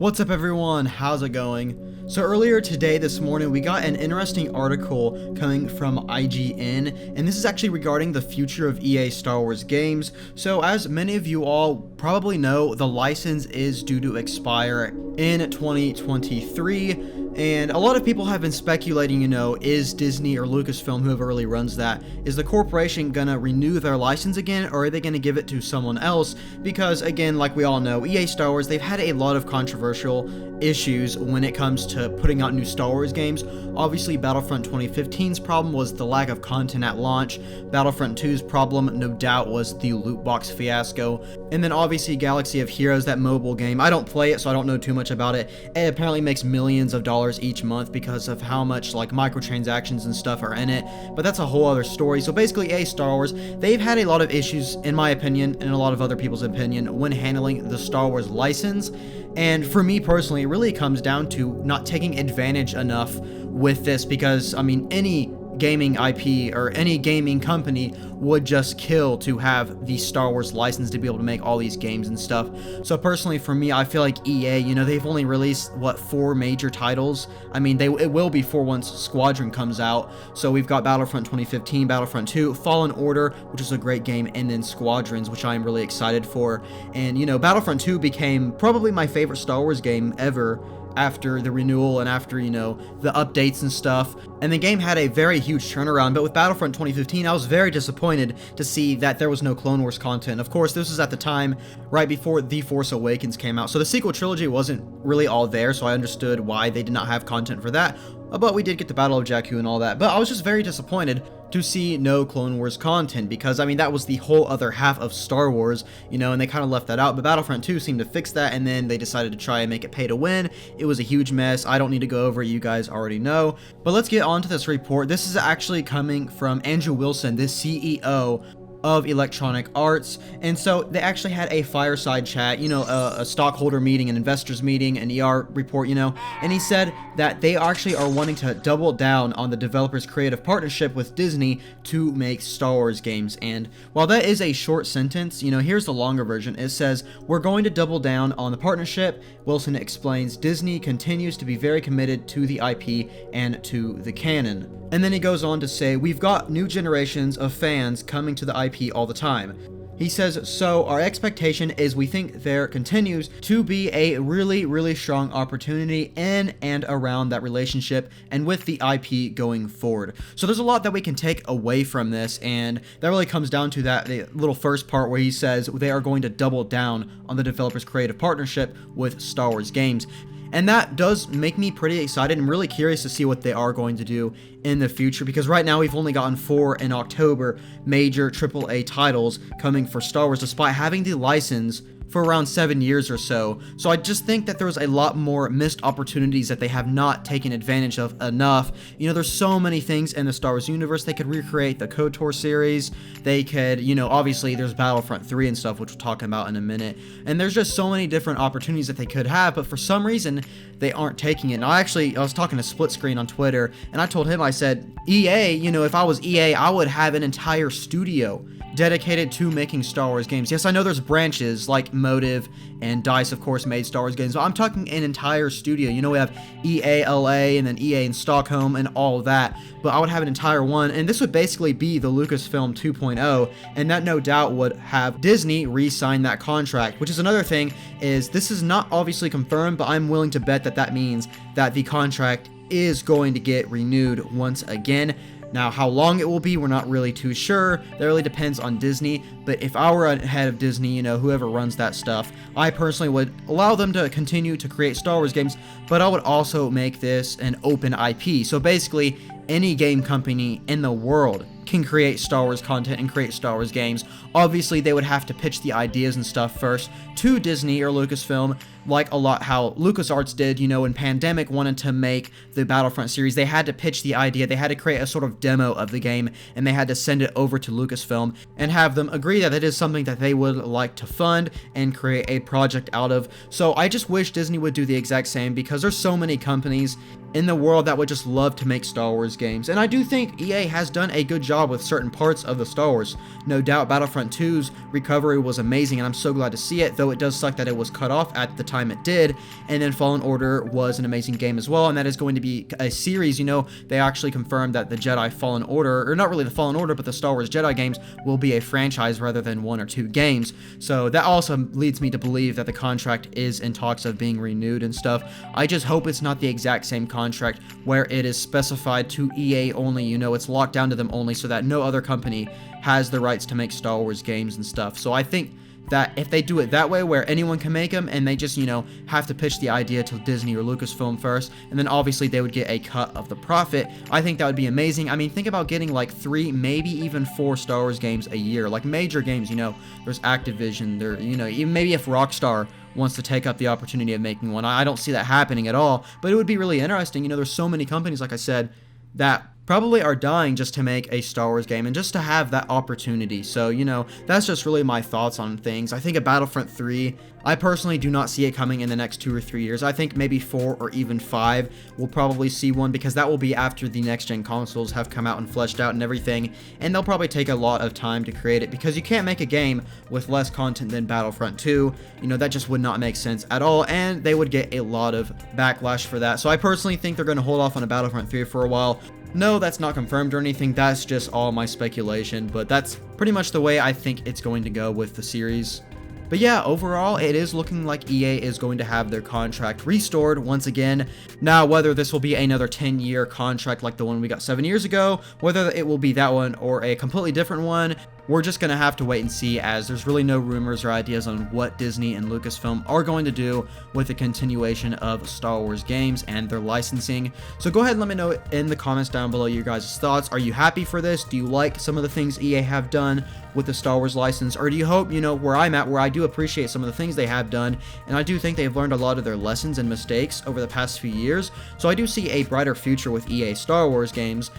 What's up everyone, how's it going? So earlier today, this morning, we got an interesting article coming from IGN, and this is actually regarding the future of EA Star Wars games. So as many of you all probably know, the license is due to expire in 2023. And a lot of people have been speculating, is Disney or Lucasfilm, whoever really runs that, is the corporation gonna renew their license again, or are they gonna give it to someone else? Because again, like we all know, EA Star Wars, they've had a lot of controversial issues when it comes to putting out new Star Wars games. Obviously, Battlefront 2015's problem was the lack of content at launch. Battlefront 2's problem, no doubt, was the loot box fiasco. And then obviously Galaxy of Heroes, that mobile game. I don't play it, so I don't know too much about it. It apparently makes millions of dollars each month because of how much microtransactions and stuff are in it, but that's a whole other story. So basically, EA Star Wars, they've had a lot of issues, in my opinion, and a lot of other people's opinion, when handling the Star Wars license. And for me personally, it really comes down to not taking advantage enough with this, because any gaming IP or any gaming company would just kill to have the Star Wars license to be able to make all these games and stuff. So personally for me, I feel like EA, they've only released 4 major titles. It will be 4 once Squadron comes out. So we've got Battlefront 2015, Battlefront 2, Fallen Order, which is a great game, and then Squadrons, which I am really excited for. And Battlefront 2 became probably my favorite Star Wars game ever after the renewal and after, the updates and stuff. And the game had a very huge turnaround, but with Battlefront 2015, I was very disappointed to see that there was no Clone Wars content. Of course, this was at the time right before The Force Awakens came out, so the sequel trilogy wasn't really all there, so I understood why they did not have content for that. But we did get the Battle of Jakku and all that. But I was just very disappointed to see no Clone Wars content, because that was the whole other half of Star Wars, and they kind of left that out. But Battlefront 2 seemed to fix that, and then they decided to try and make it pay to win. It was a huge mess. I don't need to go over it, you guys already know. But let's get on to this report. This is actually coming from Andrew Wilson, the CEO of Electronic Arts. And so they actually had a fireside chat, a stockholder meeting, an investors meeting, an ER report, and he said that they actually are wanting to double down on the developers' creative partnership with Disney to make Star Wars games. And while that is a short sentence, here's the longer version. It says, "We're going to double down on the partnership." Wilson explains, "Disney continues to be very committed to the IP and to the canon." And then he goes on to say, "We've got new generations of fans coming to the IP all the time." He says, "So our expectation is we think there continues to be a really, really strong opportunity in and around that relationship and with the IP going forward." So there's a lot that we can take away from this, and that really comes down to the little first part where he says they are going to double down on the developers' creative partnership with Star Wars games. And that does make me pretty excited and really curious to see what they are going to do in the future, because right now we've only gotten 4 in October major AAA titles coming for Star Wars, despite having the license for around 7 years or so. So I just think that there was a lot more missed opportunities that they have not taken advantage of enough. There's so many things in the Star Wars universe. They could recreate the KOTOR series. They could, obviously there's Battlefront 3 and stuff, which we'll talk about in a minute. And there's just so many different opportunities that they could have, but for some reason, they aren't taking it. And I was talking to Split Screen on Twitter, and I told him, I said, EA, if I was EA, I would have an entire studio dedicated to making Star Wars games. Yes, I know there's branches like Motive and DICE, of course, made Star Wars games, but I'm talking an entire studio. We have EA LA and then EA in Stockholm and all of that, but I would have an entire one, and this would basically be the Lucasfilm 2.0, and that no doubt would have Disney re-sign that contract, which is another thing. Is this is not obviously confirmed, but I'm willing to bet that that means that the contract is going to get renewed once again. Now, how long it will be, we're not really too sure. That really depends on Disney. But if I were ahead of Disney, whoever runs that stuff, I personally would allow them to continue to create Star Wars games, but I would also make this an open IP. So basically, any game company in the world can create Star Wars content and create Star Wars games. Obviously, they would have to pitch the ideas and stuff first to Disney or Lucasfilm, like a lot how LucasArts did, when Pandemic wanted to make the Battlefront series. They had to pitch the idea, they had to create a sort of demo of the game, and they had to send it over to Lucasfilm and have them agree that it is something that they would like to fund and create a project out of. So I just wish Disney would do the exact same, because there's so many companies in the world that would just love to make Star Wars games. And I do think EA has done a good job with certain parts of the Star Wars. No doubt Battlefront 2's recovery was amazing, and I'm so glad to see it, though it does suck that it was cut off at the time it did. And then Fallen Order was an amazing game as well, and that is going to be a series. You know, they actually confirmed that the Jedi Fallen Order, or not really the Fallen Order, but the Star Wars Jedi games will be a franchise rather than 1 or 2 games. So that also leads me to believe that the contract is in talks of being renewed and stuff. I just hope it's not the exact same contract where it is specified to EA only, you know, it's locked down to them only so that no other company has the rights to make Star Wars games and stuff. So I think that if they do it that way where anyone can make them and they just, you know, have to pitch the idea to Disney or Lucasfilm first, and then obviously they would get a cut of the profit, I think that would be amazing. I mean, think about getting like 3, maybe even 4 Star Wars games a year, like major games, you know, there's Activision, there, you know, even maybe if Rockstar wants to take up the opportunity of making one. I don't see that happening at all, but it would be really interesting. You know, there's so many companies, like I said, that probably are dying just to make a Star Wars game and just to have that opportunity. So, you know, that's just really my thoughts on things. I think a Battlefront 3, I personally do not see it coming in the next 2 or 3 years. I think maybe 4 or even 5 we'll probably see one, because that will be after the next gen consoles have come out and fleshed out and everything, and they'll probably take a lot of time to create it, because you can't make a game with less content than Battlefront 2. You know, that just would not make sense at all, and they would get a lot of backlash for that. So I personally think they're going to hold off on a Battlefront 3 for a while. No, that's not confirmed or anything, that's just all my speculation, but that's pretty much the way I think it's going to go with the series. But yeah, overall, it is looking like EA is going to have their contract restored once again. Now, whether this will be another 10-year contract like the one we got 7 years ago, whether it will be that one or a completely different one, we're just going to have to wait and see, as there's really no rumors or ideas on what Disney and Lucasfilm are going to do with the continuation of Star Wars games and their licensing. So go ahead and let me know in the comments down below your guys' thoughts. Are you happy for this? Do you like some of the things EA have done with the Star Wars license? Or do you hope, you know, where I'm at, where I do appreciate some of the things they have done, and I do think they've learned a lot of their lessons and mistakes over the past few years. So I do see a brighter future with EA Star Wars games.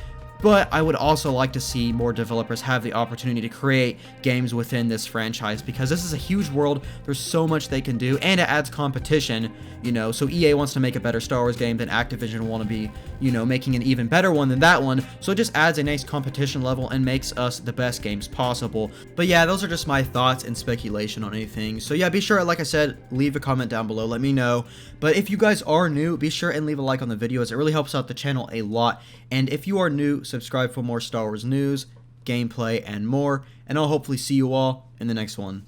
But I would also like to see more developers have the opportunity to create games within this franchise, because this is a huge world, there's so much they can do, and it adds competition, you know, so EA wants to make a better Star Wars game, then Activision want to be, you know, making an even better one than that one, so it just adds a nice competition level and makes us the best games possible. But yeah, those are just my thoughts and speculation on anything. So yeah, be sure, like I said, leave a comment down below, let me know. But if you guys are new, be sure and leave a like on the video, as it really helps out the channel a lot. And if you are new, subscribe for more Star Wars news, gameplay, and more, and I'll hopefully see you all in the next one.